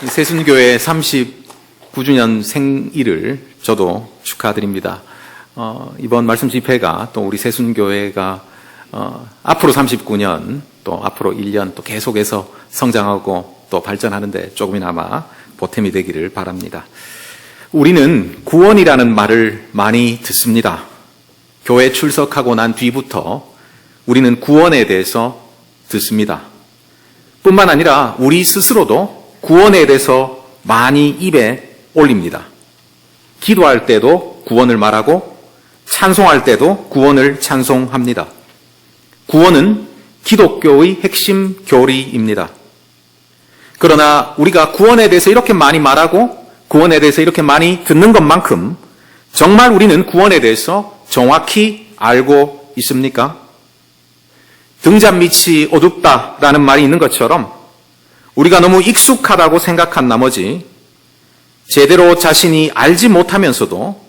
세순교회 39주년 생일을 저도 축하드립니다. 이번 말씀 집회가 또 우리 세순교회가 앞으로 39년 또 앞으로 1년 또 계속해서 성장하고 또 발전하는데 조금이나마 보탬이 되기를 바랍니다. 우리는 구원이라는 말을 많이 듣습니다. 교회 출석하고 난 뒤부터 우리는 구원에 대해서 듣습니다. 뿐만 아니라 우리 스스로도 구원에 대해서 많이 입에 올립니다. 기도할 때도 구원을 말하고 찬송할 때도 구원을 찬송합니다. 구원은 기독교의 핵심 교리입니다. 그러나 우리가 구원에 대해서 이렇게 많이 말하고 구원에 대해서 이렇게 많이 듣는 것만큼 정말 우리는 구원에 대해서 정확히 알고 있습니까? 등잔 밑이 어둡다라는 말이 있는 것처럼 우리가 너무 익숙하다고 생각한 나머지 제대로 자신이 알지 못하면서도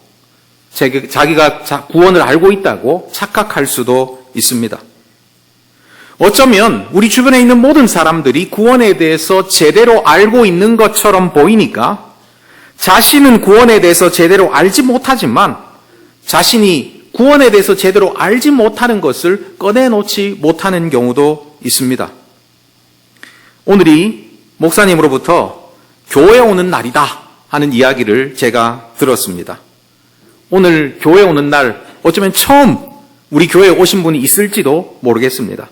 자기가 구원을 알고 있다고 착각할 수도 있습니다. 어쩌면 우리 주변에 있는 모든 사람들이 구원에 대해서 제대로 알고 있는 것처럼 보이니까 자신은 구원에 대해서 제대로 알지 못하지만 자신이 구원에 대해서 제대로 알지 못하는 것을 꺼내놓지 못하는 경우도 있습니다. 오늘이 목사님으로부터 교회 오는 날이다 하는 이야기를 제가 들었습니다. 오늘 교회 오는 날 어쩌면 처음 우리 교회에 오신 분이 있을지도 모르겠습니다.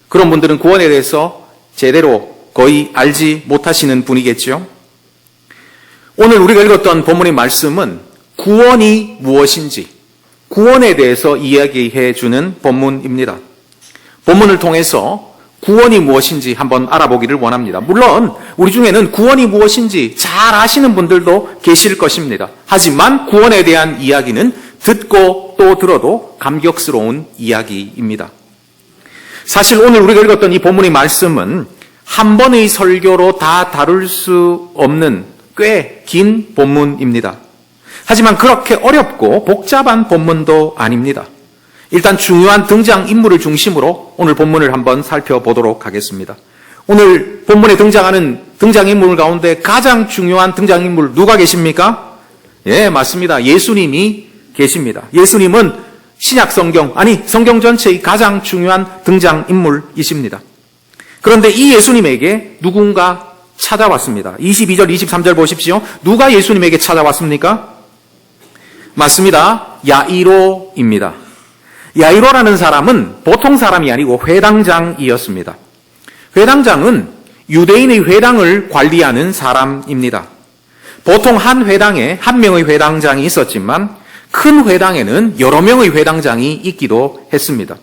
그런 분들은 구원에 대해서 제대로 거의 알지 못하시는 분이겠죠. 오늘 우리가 읽었던 본문의 말씀은 구원이 무엇인지 구원에 대해서 이야기해 주는 본문입니다. 본문을 통해서 구원이 무엇인지 한번 알아보기를 원합니다. 물론 우리 중에는 구원이 무엇인지 잘 아시는 분들도 계실 것입니다. 하지만 구원에 대한 이야기는 듣고 또 들어도 감격스러운 이야기입니다. 사실 오늘 우리가 읽었던 이 본문의 말씀은 한 번의 설교로 다 다룰 수 없는 꽤 긴 본문입니다. 하지만 그렇게 어렵고 복잡한 본문도 아닙니다. 일단 중요한 등장인물을 중심으로 오늘 본문을 한번 살펴보도록 하겠습니다. 오늘 본문에 등장하는 등장인물 가운데 가장 중요한 등장인물 누가 계십니까? 예, 맞습니다. 예수님이 계십니다. 예수님은 신약 성경, 아니 성경 전체의 가장 중요한 등장인물이십니다. 그런데 이 예수님에게 누군가 찾아왔습니다. 22절, 23절 보십시오. 누가 예수님에게 찾아왔습니까? 맞습니다. 야이로입니다. 야이로라는 사람은 보통 사람이 아니고 회당장이었습니다. 회당장은 유대인의 회당을 관리하는 사람입니다. 보통 한 회당에 한 명의 회당장이 있었지만 큰 회당에는 여러 명의 회당장이 있기도 했습니다.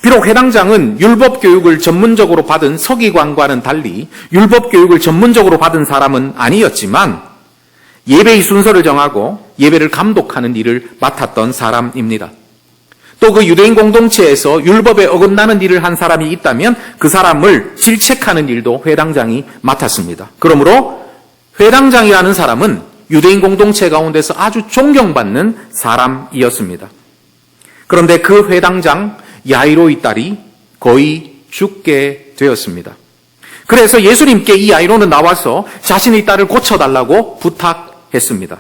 비록 회당장은 율법 교육을 전문적으로 받은 서기관과는 달리 율법 교육을 전문적으로 받은 사람은 아니었지만 예배의 순서를 정하고 예배를 감독하는 일을 맡았던 사람입니다. 또 그 유대인 공동체에서 율법에 어긋나는 일을 한 사람이 있다면 그 사람을 질책하는 일도 회당장이 맡았습니다. 그러므로 회당장이라는 사람은 유대인 공동체 가운데서 아주 존경받는 사람이었습니다. 그런데 그 회당장 야이로의 딸이 거의 죽게 되었습니다. 그래서 예수님께 이 야이로는 나와서 자신의 딸을 고쳐달라고 부탁했습니다.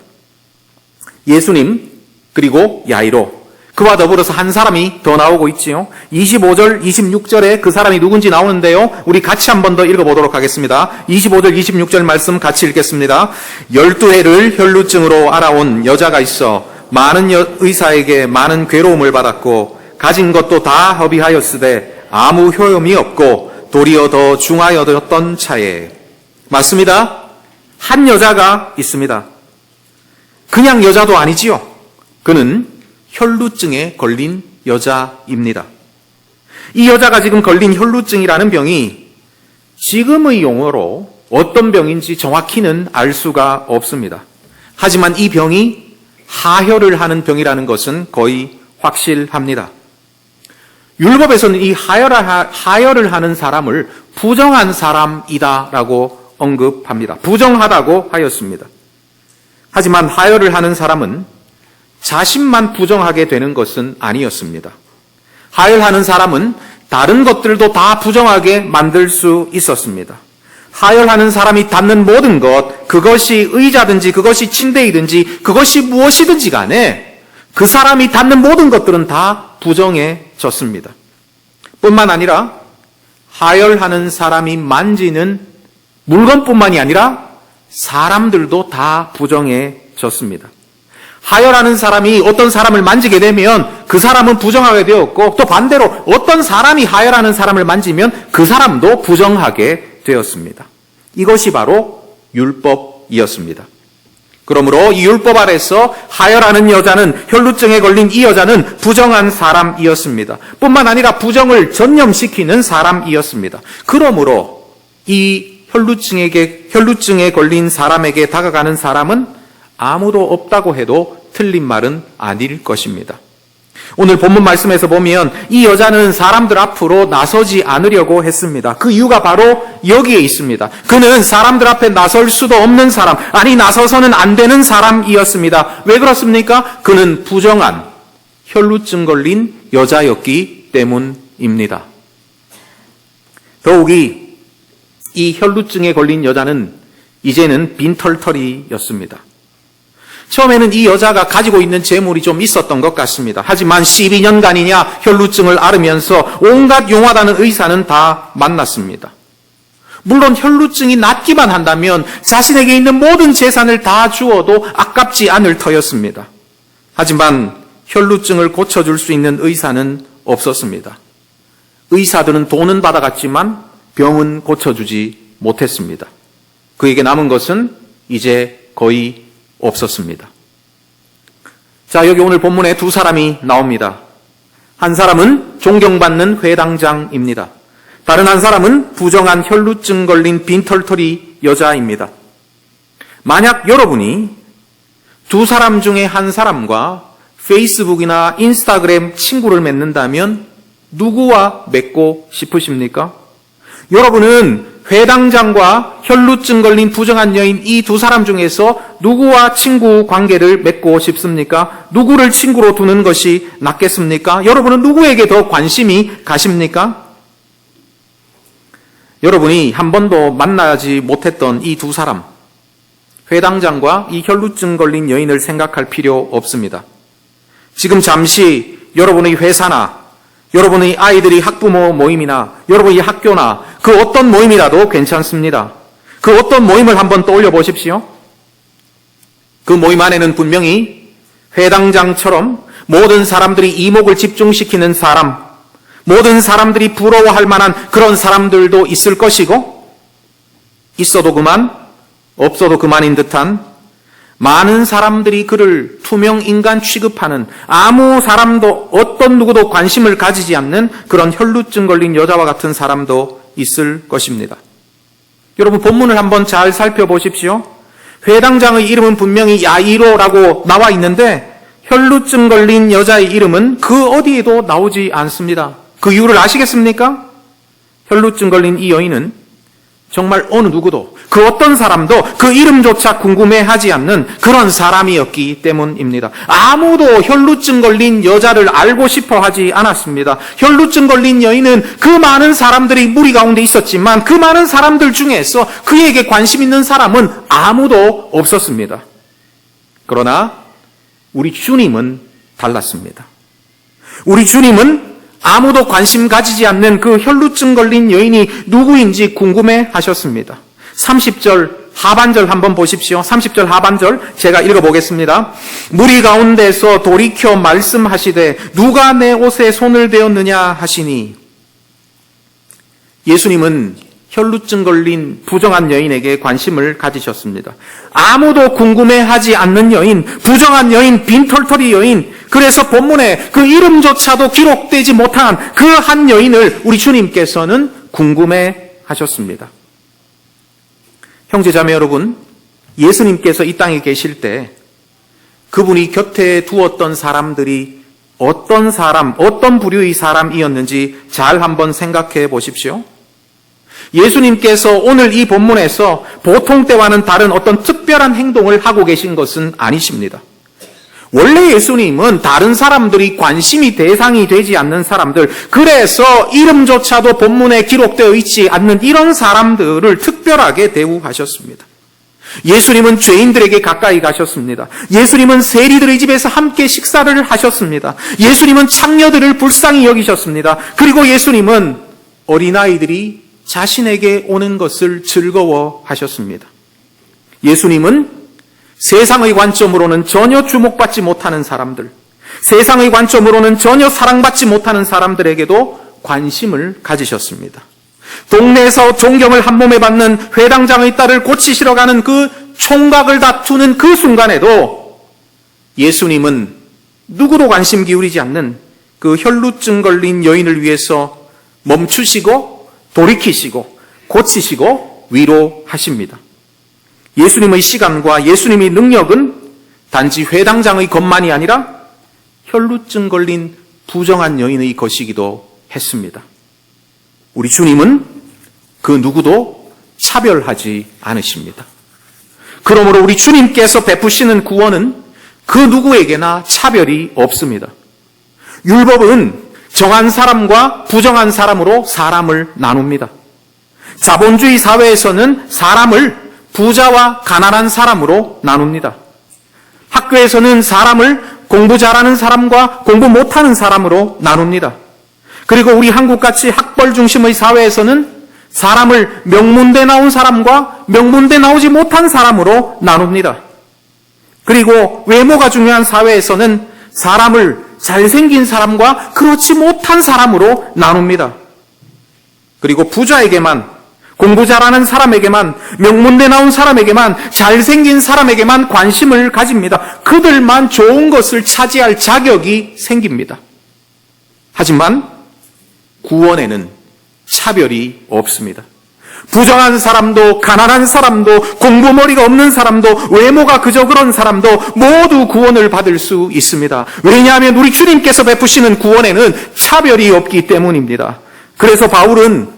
예수님 그리고 야이로 그와 더불어서 한 사람이 더 나오고 있지요. 25절, 26절에 그 사람이 누군지 나오는데요. 우리 같이 한 번 더 읽어보도록 하겠습니다. 25절, 26절 말씀 같이 읽겠습니다. 12해를 혈루증으로 알아온 여자가 있어 많은 의사에게 많은 괴로움을 받았고 가진 것도 다 허비하였으되 아무 효험이 없고 도리어 더 중하여졌던 차에. 맞습니다. 한 여자가 있습니다. 그냥 여자도 아니지요. 그는 혈루증에 걸린 여자입니다. 이 여자가 지금 걸린 혈루증이라는 병이 지금의 용어로 어떤 병인지 정확히는 알 수가 없습니다. 하지만 이 병이 하혈을 하는 병이라는 것은 거의 확실합니다. 율법에서는 이 하혈을 하는 사람을 부정한 사람이다라고 언급합니다. 부정하다고 하였습니다. 하지만 하혈을 하는 사람은 자신만 부정하게 되는 것은 아니었습니다. 하혈하는 사람은 다른 것들도 다 부정하게 만들 수 있었습니다. 하혈하는 사람이 닿는 모든 것, 그것이 의자든지 그것이 침대이든지 그것이 무엇이든지 간에 그 사람이 닿는 모든 것들은 다 부정해졌습니다. 뿐만 아니라 하혈하는 사람이 만지는 물건뿐만이 아니라 사람들도 다 부정해졌습니다. 하혈하는 사람이 어떤 사람을 만지게 되면 그 사람은 부정하게 되었고, 또 반대로 어떤 사람이 하혈하는 사람을 만지면 그 사람도 부정하게 되었습니다. 이것이 바로 율법이었습니다. 그러므로 이 율법 아래서 하혈하는 여자는, 혈루증에 걸린 이 여자는 부정한 사람이었습니다. 뿐만 아니라 부정을 전념시키는 사람이었습니다. 그러므로 이 혈루증에 걸린 사람에게 다가가는 사람은 아무도 없다고 해도 틀린 말은 아닐 것입니다. 오늘 본문 말씀에서 보면 이 여자는 사람들 앞으로 나서지 않으려고 했습니다. 그 이유가 바로 여기에 있습니다. 그는 사람들 앞에 나설 수도 없는 사람, 아니 나서서는 안 되는 사람이었습니다. 왜 그렇습니까? 그는 부정한 혈루증 걸린 여자였기 때문입니다. 더욱이 이 혈루증에 걸린 여자는 이제는 빈털터리였습니다. 처음에는 이 여자가 가지고 있는 재물이 좀 있었던 것 같습니다. 하지만 12년간이냐 혈루증을 앓으면서 온갖 용하다는 의사는 다 만났습니다. 물론 혈루증이 낫기만 한다면 자신에게 있는 모든 재산을 다 주어도 아깝지 않을 터였습니다. 하지만 혈루증을 고쳐줄 수 있는 의사는 없었습니다. 의사들은 돈은 받아갔지만 병은 고쳐주지 못했습니다. 그에게 남은 것은 이제 거의 없었습니다. 자, 여기 오늘 본문에 두 사람이 나옵니다. 한 사람은 존경받는 회당장입니다. 다른 한 사람은 부정한 혈루증 걸린 빈털터리 여자입니다. 만약 여러분이 두 사람 중에 한 사람과 페이스북이나 인스타그램 친구를 맺는다면 누구와 맺고 싶으십니까? 여러분은 회당장과 혈루증 걸린 부정한 여인 이 두 사람 중에서 누구와 친구 관계를 맺고 싶습니까? 누구를 친구로 두는 것이 낫겠습니까? 여러분은 누구에게 더 관심이 가십니까? 여러분이 한 번도 만나지 못했던 이 두 사람, 회당장과 이 혈루증 걸린 여인을 생각할 필요 없습니다. 지금 잠시 여러분의 회사나 여러분의 아이들이 학부모 모임이나 여러분의 학교나 그 어떤 모임이라도 괜찮습니다. 그 어떤 모임을 한번 떠올려 보십시오. 그 모임 안에는 분명히 회당장처럼 모든 사람들이 이목을 집중시키는 사람, 모든 사람들이 부러워할 만한 그런 사람들도 있을 것이고, 있어도 그만, 없어도 그만인 듯한 많은 사람들이 그를 투명 인간 취급하는, 아무 사람도 어떤 누구도 관심을 가지지 않는 그런 혈루증 걸린 여자와 같은 사람도 있을 것입니다. 여러분 본문을 한번 잘 살펴보십시오. 회당장의 이름은 분명히 야이로라고 나와 있는데 혈루증 걸린 여자의 이름은 그 어디에도 나오지 않습니다. 그 이유를 아시겠습니까? 혈루증 걸린 이 여인은 정말 어느 누구도, 그 어떤 사람도 그 이름조차 궁금해하지 않는 그런 사람이었기 때문입니다. 아무도 혈루증 걸린 여자를 알고 싶어 하지 않았습니다. 혈루증 걸린 여인은 그 많은 사람들이 무리 가운데 있었지만 그 많은 사람들 중에서 그에게 관심 있는 사람은 아무도 없었습니다. 그러나 우리 주님은 달랐습니다. 우리 주님은 아무도 관심 가지지 않는 그 혈루증 걸린 여인이 누구인지 궁금해 하셨습니다. 30절 하반절 한번 보십시오. 30절 하반절 제가 읽어보겠습니다. 무리 가운데서 돌이켜 말씀하시되 누가 내 옷에 손을 대었느냐 하시니, 예수님은 혈루증 걸린 부정한 여인에게 관심을 가지셨습니다. 아무도 궁금해하지 않는 여인, 부정한 여인, 빈털터리 여인, 그래서 본문에 그 이름조차도 기록되지 못한 그 한 여인을 우리 주님께서는 궁금해하셨습니다. 형제자매 여러분, 예수님께서 이 땅에 계실 때 그분이 곁에 두었던 사람들이 어떤 사람, 어떤 부류의 사람이었는지 잘 한번 생각해 보십시오. 예수님께서 오늘 이 본문에서 보통 때와는 다른 어떤 특별한 행동을 하고 계신 것은 아니십니다. 원래 예수님은 다른 사람들이 관심이 대상이 되지 않는 사람들, 그래서 이름조차도 본문에 기록되어 있지 않는 이런 사람들을 특별하게 대우하셨습니다. 예수님은 죄인들에게 가까이 가셨습니다. 예수님은 세리들의 집에서 함께 식사를 하셨습니다. 예수님은 창녀들을 불쌍히 여기셨습니다. 그리고 예수님은 어린아이들이 자신에게 오는 것을 즐거워하셨습니다. 예수님은 세상의 관점으로는 전혀 주목받지 못하는 사람들, 세상의 관점으로는 전혀 사랑받지 못하는 사람들에게도 관심을 가지셨습니다. 동네에서 존경을 한 몸에 받는 회당장의 딸을 고치시러 가는 그 총각을 다투는 그 순간에도 예수님은 누구도 관심 기울이지 않는 그 혈루증 걸린 여인을 위해서 멈추시고 돌이키시고 고치시고 위로하십니다. 예수님의 시간과 예수님의 능력은 단지 회당장의 것만이 아니라 혈루증 걸린 부정한 여인의 것이기도 했습니다. 우리 주님은 그 누구도 차별하지 않으십니다. 그러므로 우리 주님께서 베푸시는 구원은 그 누구에게나 차별이 없습니다. 율법은 정한 사람과 부정한 사람으로 사람을 나눕니다. 자본주의 사회에서는 사람을 부자와 가난한 사람으로 나눕니다. 학교에서는 사람을 공부 잘하는 사람과 공부 못하는 사람으로 나눕니다. 그리고 우리 한국같이 학벌 중심의 사회에서는 사람을 명문대 나온 사람과 명문대 나오지 못한 사람으로 나눕니다. 그리고 외모가 중요한 사회에서는 사람을 잘생긴 사람과 그렇지 못한 사람으로 나눕니다. 그리고 부자에게만, 공부 잘하는 사람에게만, 명문대 나온 사람에게만, 잘생긴 사람에게만 관심을 가집니다. 그들만 좋은 것을 차지할 자격이 생깁니다. 하지만 구원에는 차별이 없습니다. 부정한 사람도, 가난한 사람도, 공부머리가 없는 사람도, 외모가 그저 그런 사람도 모두 구원을 받을 수 있습니다. 왜냐하면 우리 주님께서 베푸시는 구원에는 차별이 없기 때문입니다. 그래서 바울은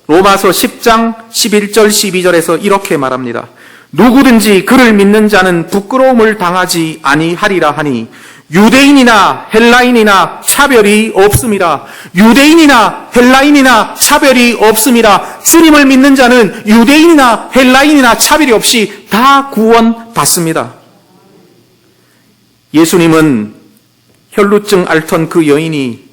로마서 10장 11절 12절에서 이렇게 말합니다. 누구든지 그를 믿는 자는 부끄러움을 당하지 아니하리라 하니 유대인이나 헬라인이나 차별이 없음이라. 유대인이나 헬라인이나 차별이 없음이라. 주님을 믿는 자는 유대인이나 헬라인이나 차별이 없이 다 구원받습니다. 예수님은 혈루증 앓던 그 여인이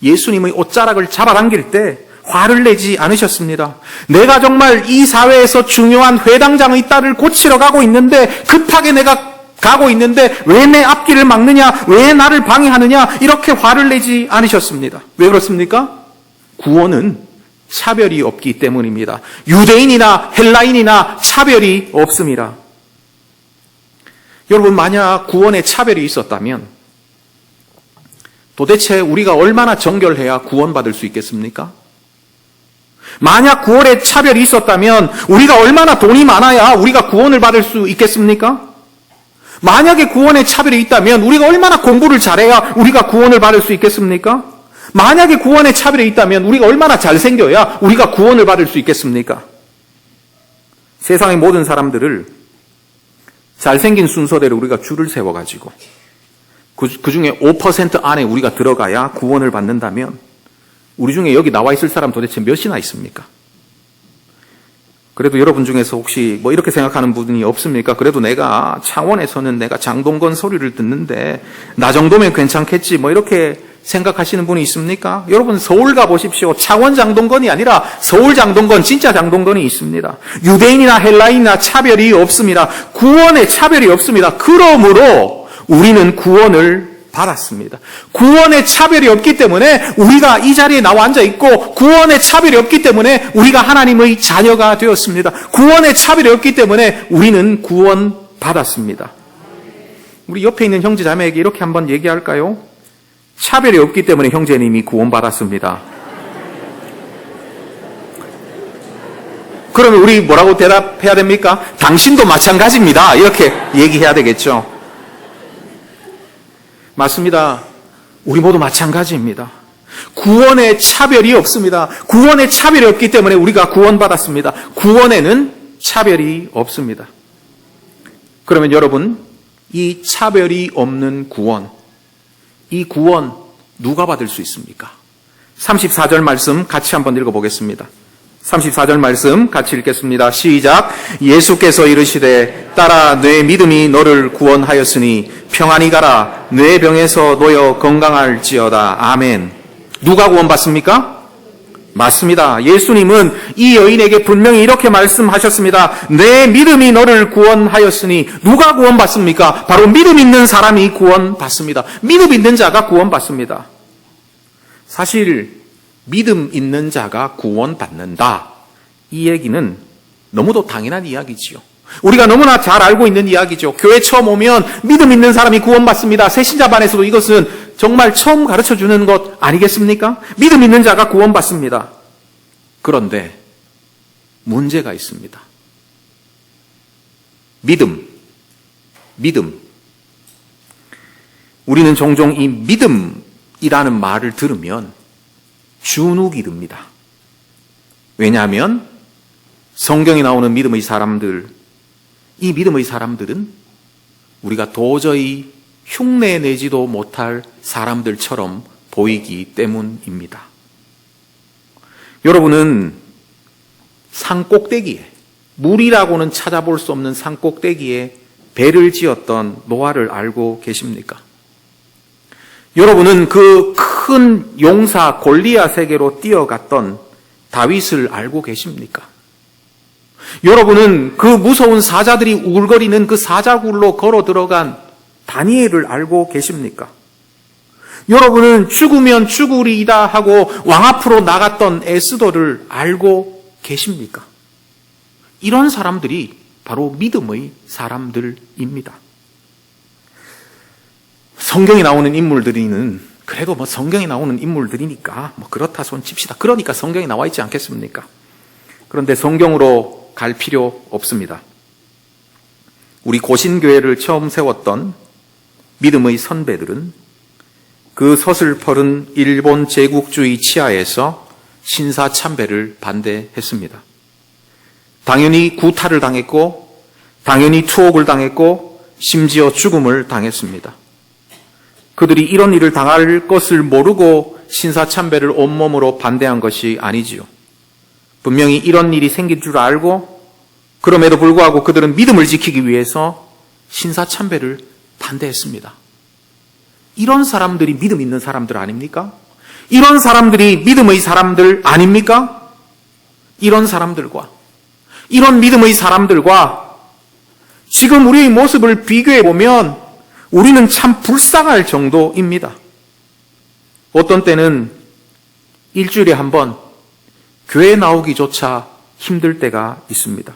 예수님의 옷자락을 잡아당길 때 화를 내지 않으셨습니다. 내가 정말 이 사회에서 중요한 회당장의 딸을 고치러 가고 있는데, 급하게 내가 가고 있는데 왜 내 앞길을 막느냐, 왜 나를 방해하느냐, 이렇게 화를 내지 않으셨습니다. 왜 그렇습니까? 구원은 차별이 없기 때문입니다. 유대인이나 헬라인이나 차별이 없습니다. 여러분, 만약 구원에 차별이 있었다면 도대체 우리가 얼마나 정결해야 구원받을 수 있겠습니까? 만약 구원에 차별이 있었다면 우리가 얼마나 돈이 많아야 우리가 구원을 받을 수 있겠습니까? 만약에 구원에 차별이 있다면 우리가 얼마나 공부를 잘해야 우리가 구원을 받을 수 있겠습니까? 만약에 구원에 차별이 있다면 우리가 얼마나 잘생겨야 우리가 구원을 받을 수 있겠습니까? 세상의 모든 사람들을 잘생긴 순서대로 우리가 줄을 세워가지고 그 중에 5% 안에 우리가 들어가야 구원을 받는다면 우리 중에 여기 나와 있을 사람 도대체 몇이나 있습니까? 그래도 여러분 중에서 혹시 뭐 이렇게 생각하는 분이 없습니까? 그래도 내가 창원에서는 내가 장동건 소리를 듣는데 나 정도면 괜찮겠지, 뭐 이렇게 생각하시는 분이 있습니까? 여러분, 서울 가보십시오. 창원 장동건이 아니라 서울 장동건, 진짜 장동건이 있습니다. 유대인이나 헬라인이나 차별이 없습니다. 구원에 차별이 없습니다. 그러므로 우리는 구원을 받았습니다. 구원의 차별이 없기 때문에 우리가 이 자리에 나와 앉아 있고, 구원의 차별이 없기 때문에 우리가 하나님의 자녀가 되었습니다. 구원의 차별이 없기 때문에 우리는 구원 받았습니다. 우리 옆에 있는 형제 자매에게 이렇게 한번 얘기할까요? 차별이 없기 때문에 형제님이 구원 받았습니다. 그러면 우리 뭐라고 대답해야 됩니까? 당신도 마찬가지입니다. 이렇게 얘기해야 되겠죠. 맞습니다. 우리 모두 마찬가지입니다. 구원에 차별이 없습니다. 구원에 차별이 없기 때문에 우리가 구원받았습니다. 구원에는 차별이 없습니다. 그러면 여러분, 이 차별이 없는 구원, 이 구원 누가 받을 수 있습니까? 34절 말씀 같이 한번 읽어보겠습니다. 34절 말씀 같이 읽겠습니다. 시작. 예수께서 이르시되 따라 내 믿음이 너를 구원하였으니 평안히 가라. 내 병에서 놓여 건강할지어다. 아멘. 누가 구원받습니까? 맞습니다. 예수님은 이 여인에게 분명히 이렇게 말씀하셨습니다. 내 믿음이 너를 구원하였으니 누가 구원받습니까? 바로 믿음 있는 사람이 구원받습니다. 믿음 있는 자가 구원받습니다. 사실 믿음 있는 자가 구원받는다. 이 얘기는 너무도 당연한 이야기지요. 우리가 너무나 잘 알고 있는 이야기죠. 교회 처음 오면 믿음 있는 사람이 구원받습니다. 새신자반에서도 이것은 정말 처음 가르쳐주는 것 아니겠습니까? 믿음 있는 자가 구원받습니다. 그런데 문제가 있습니다. 믿음. 우리는 종종 이 믿음이라는 말을 들으면 주눅이 듭니다. 왜냐하면 성경에 나오는 믿음의 사람들, 이 믿음의 사람들은 우리가 도저히 흉내내지도 못할 사람들처럼 보이기 때문입니다. 여러분은 산 꼭대기에, 물이라고는 찾아볼 수 없는 산 꼭대기에 배를 지었던 노아를 알고 계십니까? 여러분은 그 큰 용사 골리앗에게로 뛰어갔던 다윗을 알고 계십니까? 여러분은 그 무서운 사자들이 우글거리는 그 사자굴로 걸어 들어간 다니엘을 알고 계십니까? 여러분은 죽으면 죽으리이다 하고 왕 앞으로 나갔던 에스더를 알고 계십니까? 이런 사람들이 바로 믿음의 사람들입니다. 성경에 나오는 인물들이는 그래도 성경에 나오는 인물들이니까 그렇다 손 칩시다. 그러니까 성경에 나와 있지 않겠습니까? 그런데 성경으로 갈 필요 없습니다. 우리 고신교회를 처음 세웠던 믿음의 선배들은 그 서슬퍼른 일본 제국주의 치하에서 신사참배를 반대했습니다. 당연히 구타를 당했고, 당연히 투옥을 당했고, 심지어 죽음을 당했습니다. 그들이 이런 일을 당할 것을 모르고 신사참배를 온몸으로 반대한 것이 아니지요. 분명히 이런 일이 생길 줄 알고, 그럼에도 불구하고 그들은 믿음을 지키기 위해서 신사참배를 반대했습니다. 이런 사람들이 믿음 있는 사람들 아닙니까? 이런 사람들이 믿음의 사람들 아닙니까? 이런 사람들과, 이런 믿음의 사람들과 지금 우리의 모습을 비교해 보면 우리는 참 불쌍할 정도입니다. 어떤 때는 일주일에 한 번 교회 나오기조차 힘들 때가 있습니다.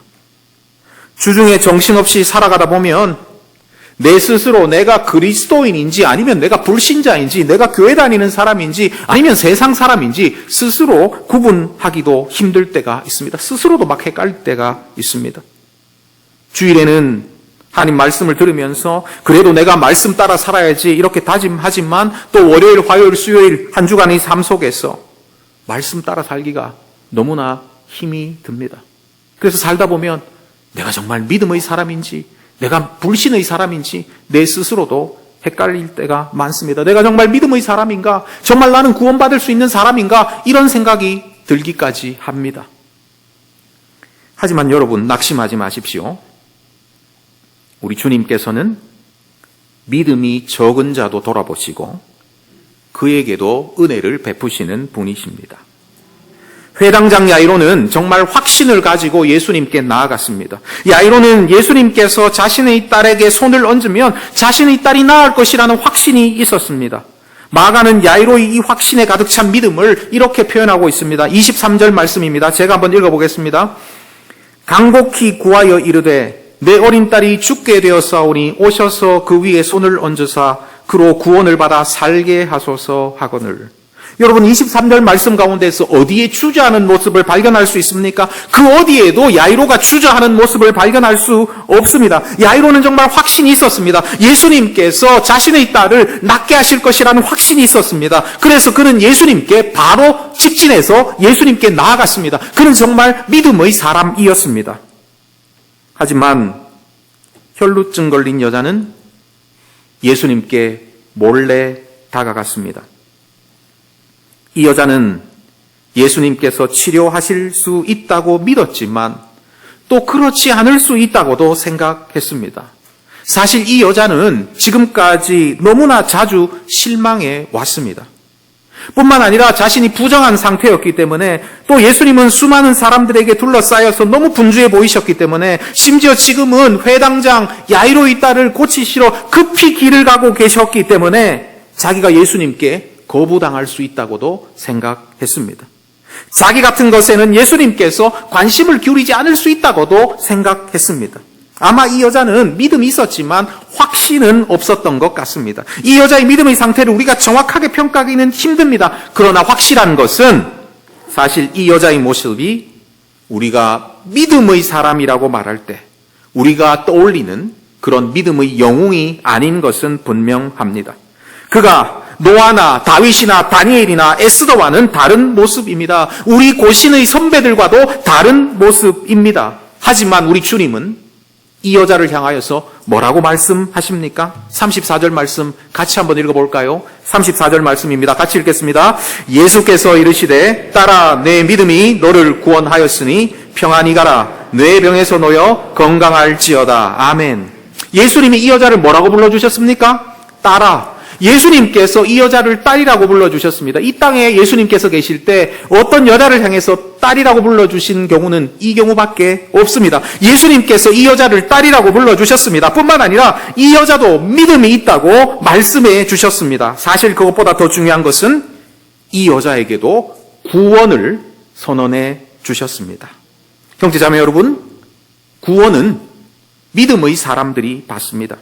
주중에 정신없이 살아가다 보면 내 스스로 내가 그리스도인인지 아니면 내가 불신자인지 내가 교회 다니는 사람인지 아니면 세상 사람인지 스스로 구분하기도 힘들 때가 있습니다. 스스로도 막 헷갈릴 때가 있습니다. 주일에는 하나님 말씀을 들으면서 그래도 내가 말씀 따라 살아야지 이렇게 다짐하지만 또 월요일, 화요일, 수요일 한 주간의 삶 속에서 말씀 따라 살기가 너무나 힘이 듭니다. 그래서 살다 보면 내가 정말 믿음의 사람인지 내가 불신의 사람인지 내 스스로도 헷갈릴 때가 많습니다. 내가 정말 믿음의 사람인가? 정말 나는 구원받을 수 있는 사람인가? 이런 생각이 들기까지 합니다. 하지만 여러분 낙심하지 마십시오. 우리 주님께서는 믿음이 적은 자도 돌아보시고 그에게도 은혜를 베푸시는 분이십니다. 회당장 야이로는 정말 확신을 가지고 예수님께 나아갔습니다. 야이로는 예수님께서 자신의 딸에게 손을 얹으면 자신의 딸이 나을 것이라는 확신이 있었습니다. 마가는 야이로의 이 확신에 가득 찬 믿음을 이렇게 표현하고 있습니다. 23절 말씀입니다. 제가 한번 읽어보겠습니다. 간곡히 구하여 이르되 내 어린 딸이 죽게 되었사오니 오셔서 그 위에 손을 얹으사 그로 구원을 받아 살게 하소서 하거늘. 여러분 23절 말씀 가운데서 어디에 주저하는 모습을 발견할 수 있습니까? 그 어디에도 야이로가 주저하는 모습을 발견할 수 없습니다. 야이로는 정말 확신이 있었습니다. 예수님께서 자신의 딸을 낫게 하실 것이라는 확신이 있었습니다. 그래서 그는 예수님께 바로 직진해서 예수님께 나아갔습니다. 그는 정말 믿음의 사람이었습니다. 하지만 혈루증 걸린 여자는 예수님께 몰래 다가갔습니다. 이 여자는 예수님께서 치료하실 수 있다고 믿었지만 또 그렇지 않을 수 있다고도 생각했습니다. 사실 이 여자는 지금까지 너무나 자주 실망해 왔습니다. 뿐만 아니라 자신이 부정한 상태였기 때문에 또 예수님은 수많은 사람들에게 둘러싸여서 너무 분주해 보이셨기 때문에 심지어 지금은 회당장 야이로의 딸을 고치시러 급히 길을 가고 계셨기 때문에 자기가 예수님께 거부당할 수 있다고도 생각했습니다. 자기 같은 것에는 예수님께서 관심을 기울이지 않을 수 있다고도 생각했습니다. 아마 이 여자는 믿음이 있었지만 확신은 없었던 것 같습니다. 이 여자의 믿음의 상태를 우리가 정확하게 평가하기는 힘듭니다. 그러나 확실한 것은 사실 이 여자의 모습이 우리가 믿음의 사람이라고 말할 때 우리가 떠올리는 그런 믿음의 영웅이 아닌 것은 분명합니다. 그가 노아나 다윗이나 다니엘이나 에스더와는 다른 모습입니다. 우리 고신의 선배들과도 다른 모습입니다. 하지만 우리 주님은 이 여자를 향하여서 뭐라고 말씀하십니까? 34절 말씀 같이 한번 읽어볼까요? 34절 말씀입니다. 같이 읽겠습니다. 예수께서 이르시되 딸아 내 믿음이 너를 구원하였으니 평안히 가라. 뇌 병에서 놓여 건강할지어다. 아멘. 예수님이 이 여자를 뭐라고 불러주셨습니까? 딸아. 예수님께서 이 여자를 딸이라고 불러주셨습니다. 이 땅에 예수님께서 계실 때 어떤 여자를 향해서 딸이라고 불러주신 경우는 이 경우밖에 없습니다. 예수님께서 이 여자를 딸이라고 불러주셨습니다. 뿐만 아니라 이 여자도 믿음이 있다고 말씀해 주셨습니다. 사실 그것보다 더 중요한 것은 이 여자에게도 구원을 선언해 주셨습니다. 형제자매 여러분, 구원은 믿음의 사람들이 받습니다.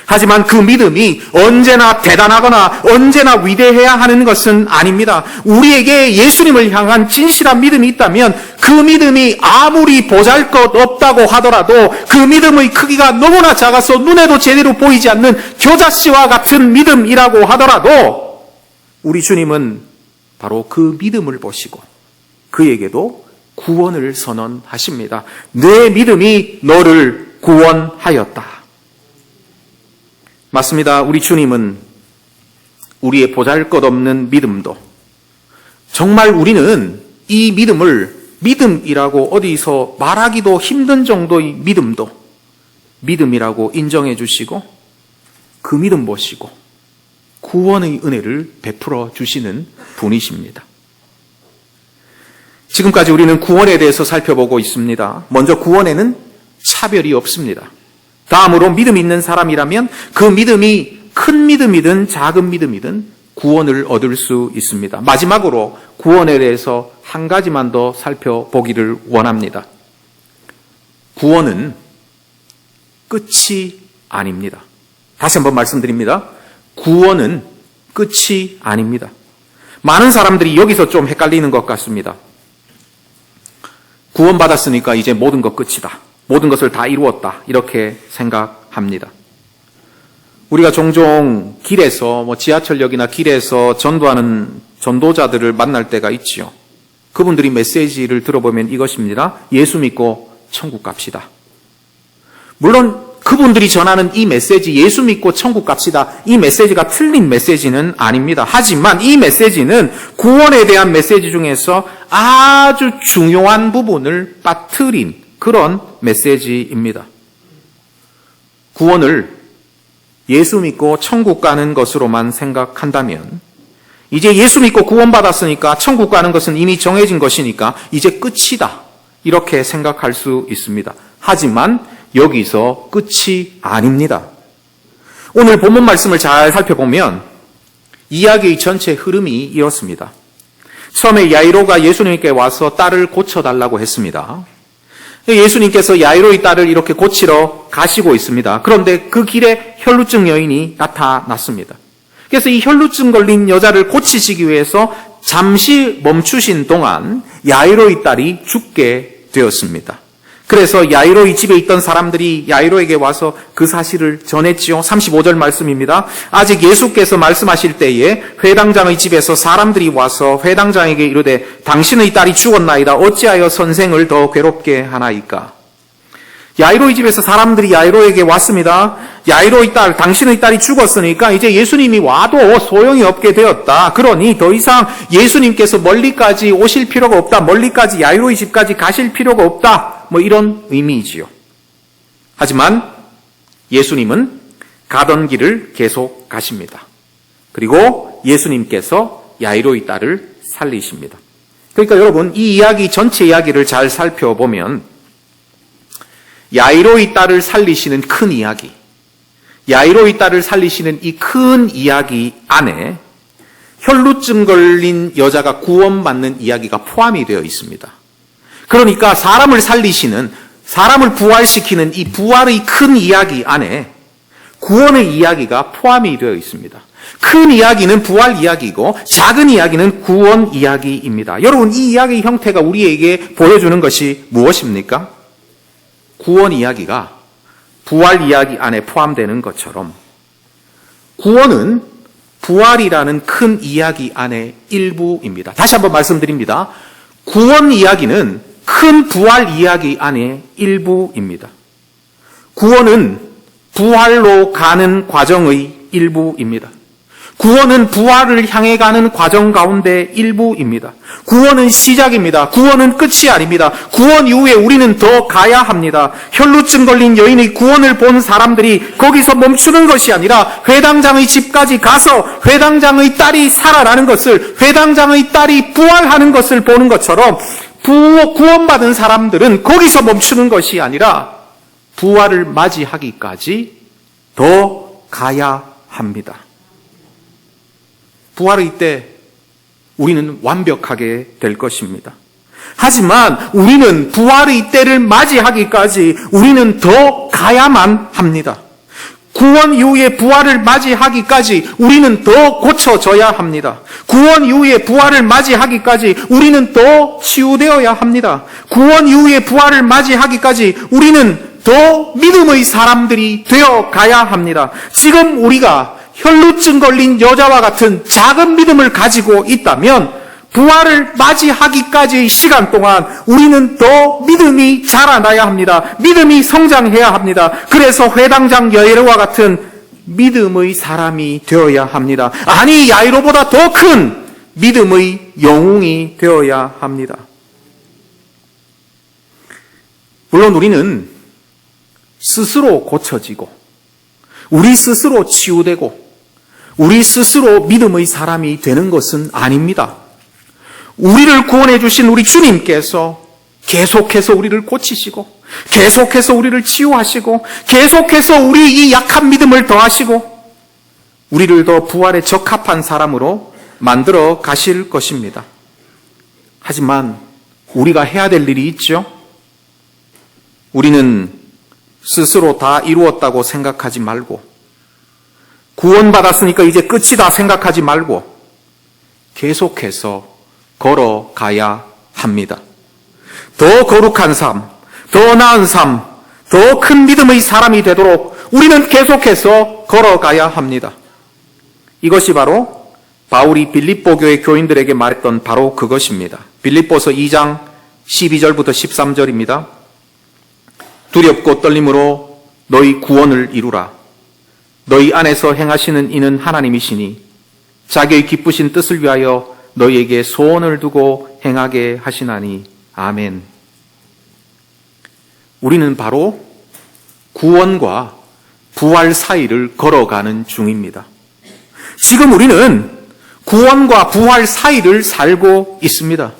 하지만 그 믿음이 언제나 대단하거나 언제나 위대해야 하는 것은 아닙니다. 우리에게 예수님을 향한 진실한 믿음이 있다면 그 믿음이 아무리 보잘것없다고 하더라도 그 믿음의 크기가 너무나 작아서 눈에도 제대로 보이지 않는 겨자씨와 같은 믿음이라고 하더라도 우리 주님은 바로 그 믿음을 보시고 그에게도 구원을 선언하십니다. 내 믿음이 너를 구원하였다. 맞습니다. 우리 주님은 우리의 보잘것없는 믿음도 정말 우리는 이 믿음을 믿음이라고 어디서 말하기도 힘든 정도의 믿음도 믿음이라고 인정해 주시고 그 믿음 보시고 구원의 은혜를 베풀어 주시는 분이십니다. 지금까지 우리는 구원에 대해서 살펴보고 있습니다. 먼저 구원에는 차별이 없습니다. 다음으로 믿음 있는 사람이라면 그 믿음이 큰 믿음이든 작은 믿음이든 구원을 얻을 수 있습니다. 마지막으로 구원에 대해서 한 가지만 더 살펴보기를 원합니다. 구원은 끝이 아닙니다. 다시 한번 말씀드립니다. 구원은 끝이 아닙니다. 많은 사람들이 여기서 좀 헷갈리는 것 같습니다. 구원받았으니까 이제 모든 것 끝이다. 모든 것을 다 이루었다. 이렇게 생각합니다. 우리가 종종 길에서 지하철역이나 길에서 전도하는 전도자들을 만날 때가 있지요. 그분들이 메시지를 들어보면 이것입니다. 예수 믿고 천국 갑시다. 물론 그분들이 전하는 이 메시지 예수 믿고 천국 갑시다. 이 메시지가 틀린 메시지는 아닙니다. 하지만 이 메시지는 구원에 대한 메시지 중에서 아주 중요한 부분을 빠뜨린 그런 메시지입니다. 구원을 예수 믿고 천국 가는 것으로만 생각한다면 이제 예수 믿고 구원받았으니까 천국 가는 것은 이미 정해진 것이니까 이제 끝이다. 이렇게 생각할 수 있습니다. 하지만 여기서 끝이 아닙니다. 오늘 본문 말씀을 잘 살펴보면 이야기의 전체 흐름이 이렇습니다. 처음에 야이로가 예수님께 와서 딸을 고쳐달라고 했습니다. 예수님께서 야이로의 딸을 이렇게 고치러 가시고 있습니다. 그런데 그 길에 혈루증 여인이 나타났습니다. 그래서 이 혈루증 걸린 여자를 고치시기 위해서 잠시 멈추신 동안 야이로의 딸이 죽게 되었습니다. 그래서 야이로의 집에 있던 사람들이 야이로에게 와서 그 사실을 전했지요. 35절 말씀입니다. 아직 예수께서 말씀하실 때에 회당장의 집에서 사람들이 와서 회당장에게 이르되 당신의 딸이 죽었나이다. 어찌하여 선생을 더 괴롭게 하나이까? 야이로의 집에서 사람들이 야이로에게 왔습니다. 야이로의 딸, 당신의 딸이 죽었으니까 이제 예수님이 와도 소용이 없게 되었다. 그러니 더 이상 예수님께서 멀리까지 오실 필요가 없다. 멀리까지 야이로의 집까지 가실 필요가 없다. 뭐 이런 의미이지요. 하지만 예수님은 가던 길을 계속 가십니다. 그리고 예수님께서 야이로의 딸을 살리십니다. 그러니까 여러분, 이 이야기 전체 이야기를 잘 살펴보면 야이로의 딸을 살리시는 큰 이야기, 야이로의 딸을 살리시는 이 큰 이야기 안에 혈루증 걸린 여자가 구원받는 이야기가 포함이 되어 있습니다. 그러니까 사람을 살리시는, 사람을 부활시키는 이 부활의 큰 이야기 안에 구원의 이야기가 포함이 되어 있습니다. 큰 이야기는 부활 이야기이고 작은 이야기는 구원 이야기입니다. 여러분, 이 이야기의 형태가 우리에게 보여주는 것이 무엇입니까? 구원 이야기가 부활 이야기 안에 포함되는 것처럼 구원은 부활이라는 큰 이야기 안의 일부입니다. 다시 한번 말씀드립니다. 구원 이야기는 큰 부활 이야기 안의 일부입니다. 구원은 부활로 가는 과정의 일부입니다. 구원은 부활을 향해 가는 과정 가운데 일부입니다. 구원은 시작입니다. 구원은 끝이 아닙니다. 구원 이후에 우리는 더 가야 합니다. 혈루증 걸린 여인의 구원을 본 사람들이 거기서 멈추는 것이 아니라 회당장의 집까지 가서 회당장의 딸이 살아나는 것을, 회당장의 딸이 부활하는 것을 보는 것처럼 구원받은 사람들은 거기서 멈추는 것이 아니라 부활을 맞이하기까지 더 가야 합니다. 부활의 때 우리는 완벽하게 될 것입니다. 하지만 우리는 부활의 때를 맞이하기까지 우리는 더 가야만 합니다. 구원 이후에 부활을 맞이하기까지 우리는 더 고쳐져야 합니다. 구원 이후에 부활을 맞이하기까지 우리는 더 치유되어야 합니다. 구원 이후에 부활을 맞이하기까지 우리는 더 믿음의 사람들이 되어 가야 합니다. 지금 우리가 혈루증 걸린 여자와 같은 작은 믿음을 가지고 있다면 부활을 맞이하기까지의 시간 동안 우리는 더 믿음이 자라나야 합니다. 믿음이 성장해야 합니다. 그래서 회당장 야이로와 같은 믿음의 사람이 되어야 합니다. 아니, 야이로보다 더 큰 믿음의 영웅이 되어야 합니다. 물론 우리는 스스로 고쳐지고 우리 스스로 치유되고 우리 스스로 믿음의 사람이 되는 것은 아닙니다. 우리를 구원해 주신 우리 주님께서 계속해서 우리를 고치시고 계속해서 우리를 치유하시고 계속해서 우리 이 약한 믿음을 더하시고 우리를 더 부활에 적합한 사람으로 만들어 가실 것입니다. 하지만 우리가 해야 될 일이 있죠. 우리는 스스로 다 이루었다고 생각하지 말고 구원받았으니까 이제 끝이다 생각하지 말고 계속해서 걸어가야 합니다. 더 거룩한 삶, 더 나은 삶, 더 큰 믿음의 사람이 되도록 우리는 계속해서 걸어가야 합니다. 이것이 바로 바울이 빌립보 교회 교인들에게 말했던 바로 그것입니다. 빌립보서 2장 12절부터 13절입니다. 두렵고 떨림으로 너희 구원을 이루라. 너희 안에서 행하시는 이는 하나님이시니 자기의 기쁘신 뜻을 위하여 너희에게 소원을 두고 행하게 하시나니 아멘. 우리는 바로 구원과 부활 사이를 걸어가는 중입니다. 지금 우리는 구원과 부활 사이를 살고 있습니다.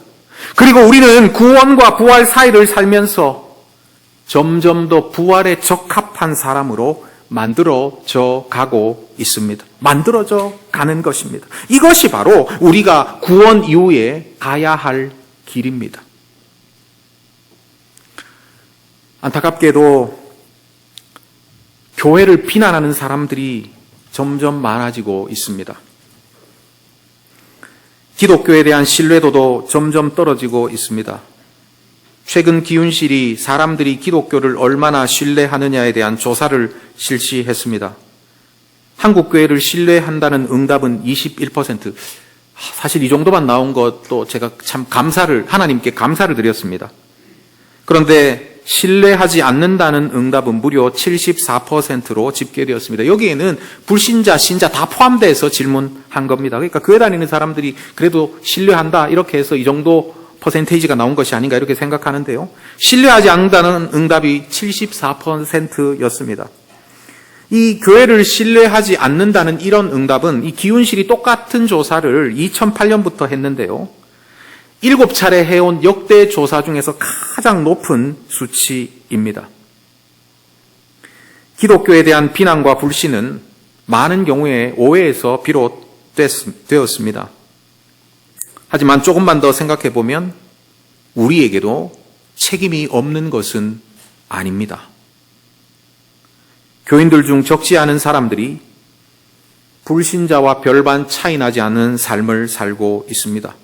그리고 우리는 구원과 부활 사이를 살면서 점점 더 부활에 적합한 사람으로 만들어져 가고 있습니다. 만들어져 가는 것입니다. 이것이 바로 우리가 구원 이후에 가야 할 길입니다. 안타깝게도 교회를 비난하는 사람들이 점점 많아지고 있습니다. 기독교에 대한 신뢰도도 점점 떨어지고 있습니다. 최근 기윤실이 사람들이 기독교를 얼마나 신뢰하느냐에 대한 조사를 실시했습니다. 한국 교회를 신뢰한다는 응답은 21%. 사실 이 정도만 나온 것도 제가 참 하나님께 감사를 드렸습니다. 그런데 신뢰하지 않는다는 응답은 무려 74%로 집계되었습니다. 여기에는 불신자, 신자 다 포함돼서 질문한 겁니다. 그러니까 교회 다니는 사람들이 그래도 신뢰한다 이렇게 해서 이 정도 퍼센테이지가 나온 것이 아닌가 이렇게 생각하는데요. 신뢰하지 않는다는 응답이 74%였습니다. 이 교회를 신뢰하지 않는다는 이런 응답은 이 기훈실이 똑같은 조사를 2008년부터 했는데요. 7차례 해온 역대 조사 중에서 가장 높은 수치입니다. 기독교에 대한 비난과 불신은 많은 경우에 오해에서 비롯되었습니다. 하지만 조금만 더 생각해 보면 우리에게도 책임이 없는 것은 아닙니다. 교인들 중 적지 않은 사람들이 불신자와 별반 차이 나지 않는 삶을 살고 있습니다.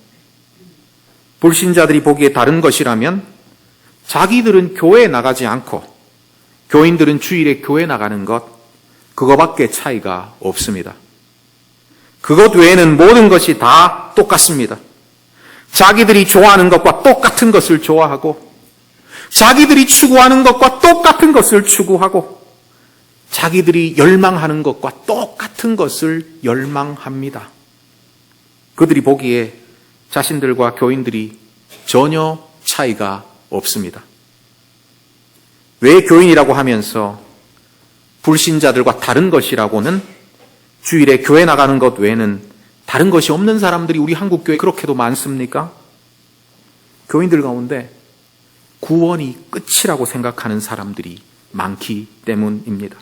불신자들이 보기에 다른 것이라면 자기들은 교회에 나가지 않고 교인들은 주일에 교회 나가는 것, 그거밖에 차이가 없습니다. 그것 외에는 모든 것이 다 똑같습니다. 자기들이 좋아하는 것과 똑같은 것을 좋아하고 자기들이 추구하는 것과 똑같은 것을 추구하고 자기들이 열망하는 것과 똑같은 것을 열망합니다. 그들이 보기에 자신들과 교인들이 전혀 차이가 없습니다. 왜 교인이라고 하면서 불신자들과 다른 것이라고는 주일에 교회 나가는 것 외에는 다른 것이 없는 사람들이 우리 한국교회 그렇게도 많습니까? 교인들 가운데 구원이 끝이라고 생각하는 사람들이 많기 때문입니다.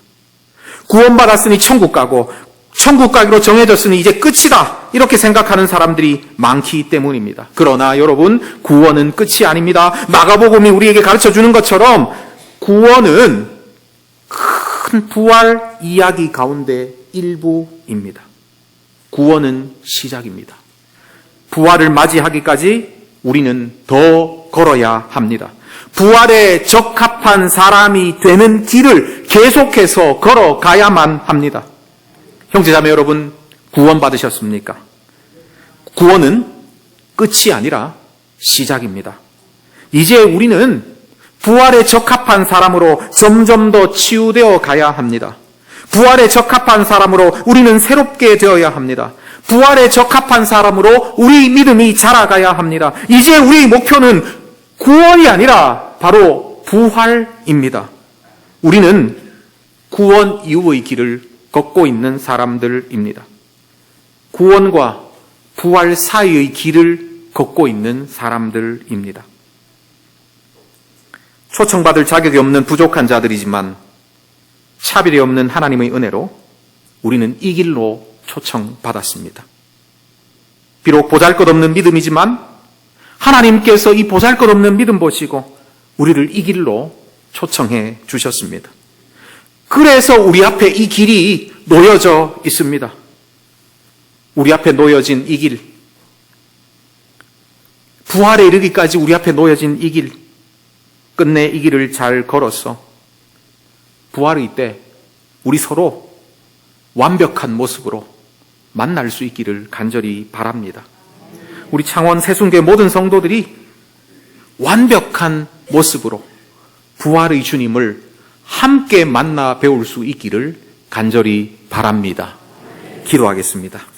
구원받았으니 천국 가고 천국 가기로 정해졌으니 이제 끝이다 이렇게 생각하는 사람들이 많기 때문입니다. 그러나 여러분, 구원은 끝이 아닙니다. 마가복음이 우리에게 가르쳐주는 것처럼 구원은 큰 부활 이야기 가운데 일부입니다. 구원은 시작입니다. 부활을 맞이하기까지 우리는 더 걸어야 합니다. 부활에 적합한 사람이 되는 길을 계속해서 걸어가야만 합니다. 형제자매 여러분, 구원 받으셨습니까? 구원은 끝이 아니라 시작입니다. 이제 우리는 부활에 적합한 사람으로 점점 더 치유되어 가야 합니다. 부활에 적합한 사람으로 우리는 새롭게 되어야 합니다. 부활에 적합한 사람으로 우리 믿음이 자라가야 합니다. 이제 우리의 목표는 구원이 아니라 바로 부활입니다. 우리는 구원 이후의 길을 걷고 있는 사람들입니다. 구원과 부활 사이의 길을 걷고 있는 사람들입니다. 초청받을 자격이 없는 부족한 자들이지만 차별이 없는 하나님의 은혜로 우리는 이 길로 초청받았습니다. 비록 보잘것없는 믿음이지만 하나님께서 이 보잘것없는 믿음 보시고 우리를 이 길로 초청해 주셨습니다. 그래서 우리 앞에 이 길이 놓여져 있습니다. 우리 앞에 놓여진 이 길, 부활에 이르기까지 우리 앞에 놓여진 이 길, 끝내 이 길을 잘 걸어서 부활의 때 우리 서로 완벽한 모습으로 만날 수 있기를 간절히 바랍니다. 우리 창원 세순교회 모든 성도들이 완벽한 모습으로 부활의 주님을 함께 만나 배울 수 있기를 간절히 바랍니다. 기도하겠습니다.